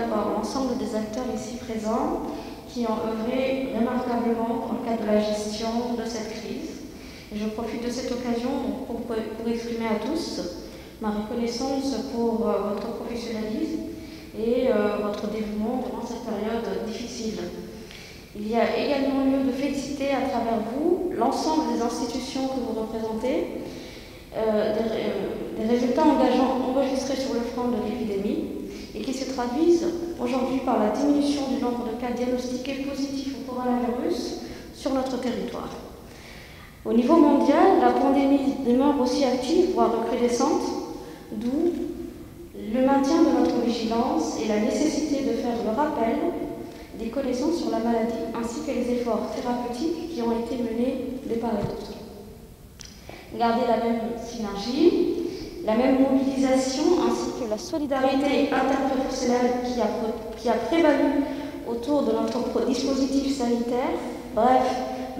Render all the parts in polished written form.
d'abord l'ensemble des acteurs ici présents qui ont œuvré remarquablement dans le cadre de la gestion de cette crise. Et je profite de cette occasion pour exprimer à tous ma reconnaissance pour votre professionnalisme et votre dévouement durant cette période difficile. Il y a également lieu de féliciter à travers vous l'ensemble des institutions que vous représentez, des résultats engageants enregistrés sur le front de l'épidémie et qui se traduisent aujourd'hui par la diminution du nombre de cas diagnostiqués positifs au coronavirus sur notre territoire. Au niveau mondial, la pandémie demeure aussi active, voire recrudescente, d'où le maintien de notre vigilance et la nécessité de faire le rappel des connaissances sur la maladie, ainsi que les efforts thérapeutiques qui ont été menés de part et d'autre. Garder la même synergie, la même mobilisation, ainsi que la solidarité interprofessionnelle qui a prévalu autour de notre dispositif sanitaire, bref,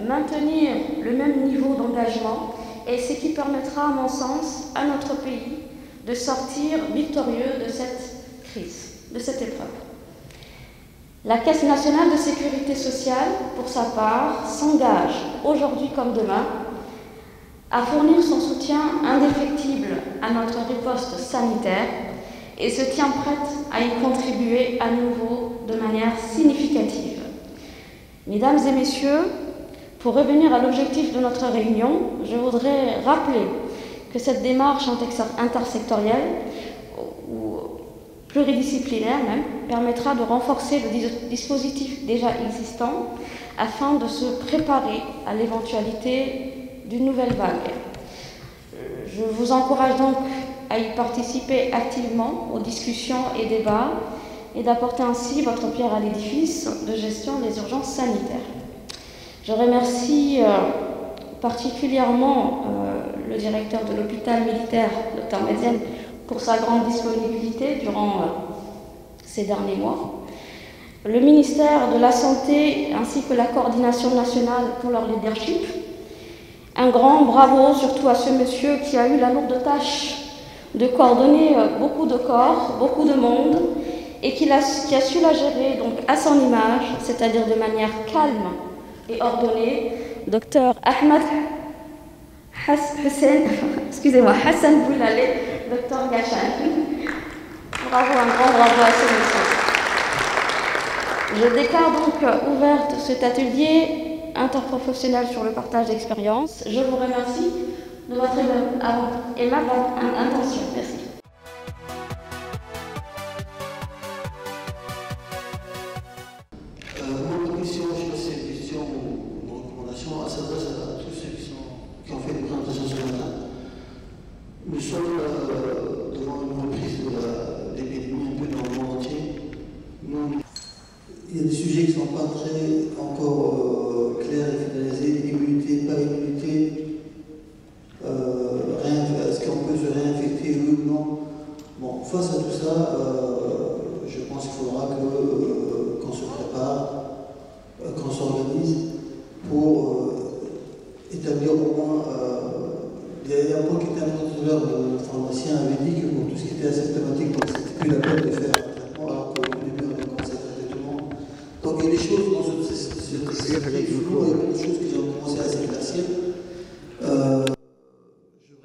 maintenir le même niveau d'engagement est ce qui permettra, à mon sens, à notre pays de sortir victorieux de cette crise, de cette épreuve. La Caisse nationale de sécurité sociale, pour sa part, s'engage aujourd'hui comme demain à fournir son soutien indéfectible à notre riposte sanitaire et se tient prête à y contribuer à nouveau de manière significative. Mesdames et messieurs, pour revenir à l'objectif de notre réunion, je voudrais rappeler que cette démarche intersectorielle ou pluridisciplinaire même permettra de renforcer le dispositif déjà existant afin de se préparer à l'éventualité d'une nouvelle vague. Je vous encourage donc à y participer activement aux discussions et débats et d'apporter ainsi votre pierre à l'édifice de gestion des urgences sanitaires. Je remercie particulièrement le directeur de l'hôpital militaire, Dr Medienne, pour sa grande disponibilité durant ces derniers mois, le ministère de la Santé ainsi que la coordination nationale pour leur leadership. Un grand bravo surtout à ce monsieur qui a eu la lourde tâche de coordonner beaucoup de corps, beaucoup de monde, et qui a su la gérer donc à son image, c'est-à-dire de manière calme et ordonnée. Docteur Ahmed Hassan Boulalé, docteur Gachan. Bravo, un grand bravo à ce monsieur. Je déclare donc ouverte cet atelier interprofessionnel sur le partage d'expériences. Je vous remercie de votre aimable attention. Merci. Mon question, je sais, une question ou une recommandation, à s'adresse à tous ceux qui ont fait des présentations ce matin. Nous sommes devant une reprise de l'épidémie un peu dans le monde entier. Il y a des sujets qui ne sont pas très encore clairs et finalisés. Immunité, pas immunité. Est-ce qu'on peut se réinfecter, oui ou non? Bon, face à tout ça, je pense qu'il faudra qu'on se prépare, qu'on s'organise pour établir au moins. Il y a un point qui était important tout à l'heure, le pharmacien avait dit que pour tout ce qui était asymptomatique, c'était plus la peine de faire un traitement, alors qu'au début on avait commencé à traiter tout le monde. Donc il y a des choses dans ce il y a beaucoup de choses qui ont commencé à s'éclaircir. Je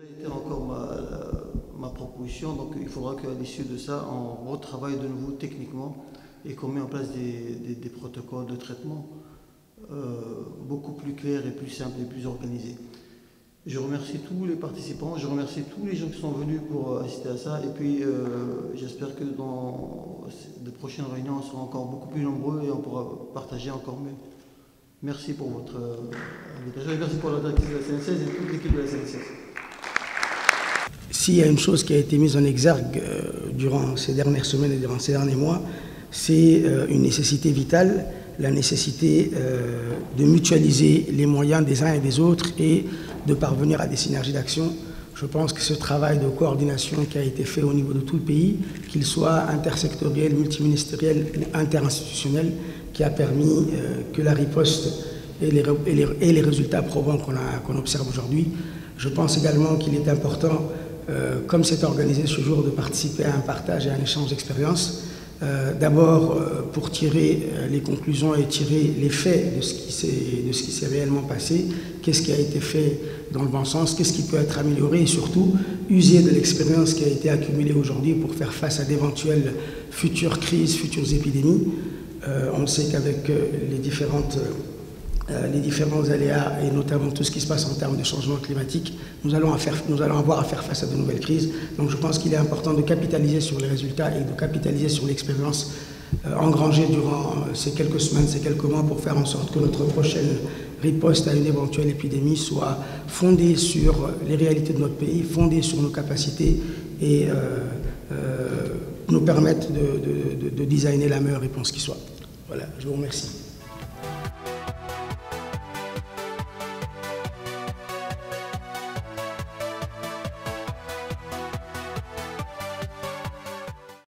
réitère encore ma proposition, donc il faudra qu'à l'issue de ça, on retravaille de nouveau techniquement et qu'on mette en place des protocoles de traitement beaucoup plus clairs et plus simples et plus organisés. Je remercie tous les participants, je remercie tous les gens qui sont venus pour assister à ça et puis j'espère que dans de prochaines réunions, on sera encore beaucoup plus nombreux et on pourra partager encore mieux. Merci pour votre invitation et merci pour la directrice de la CNCS et toute l'équipe de la CNCS. S'il y a une chose qui a été mise en exergue durant ces dernières semaines et durant ces derniers mois, c'est une nécessité vitale, la nécessité de mutualiser les moyens des uns et des autres et de parvenir à des synergies d'action. Je pense que ce travail de coordination qui a été fait au niveau de tout le pays, qu'il soit intersectoriel, multiministériel ou interinstitutionnel, qui a permis que la riposte et les résultats probants qu'on observe aujourd'hui. Je pense également qu'il est important, comme c'est organisé ce jour, de participer à un partage et à un échange d'expériences. D'abord, pour tirer les conclusions et tirer les faits de ce qui s'est réellement passé, qu'est-ce qui a été fait dans le bon sens, qu'est-ce qui peut être amélioré et surtout user de l'expérience qui a été accumulée aujourd'hui pour faire face à d'éventuelles futures crises, futures épidémies. On sait qu'avec les différents aléas et notamment tout ce qui se passe en termes de changement climatique, nous allons avoir à faire face à de nouvelles crises. Donc je pense qu'il est important de capitaliser sur les résultats et de capitaliser sur l'expérience engrangée durant ces quelques semaines, ces quelques mois pour faire en sorte que notre prochaine riposte à une éventuelle épidémie soit fondée sur les réalités de notre pays, fondée sur nos capacités et nous permettre de designer la meilleure réponse qui soit. Voilà, je vous remercie.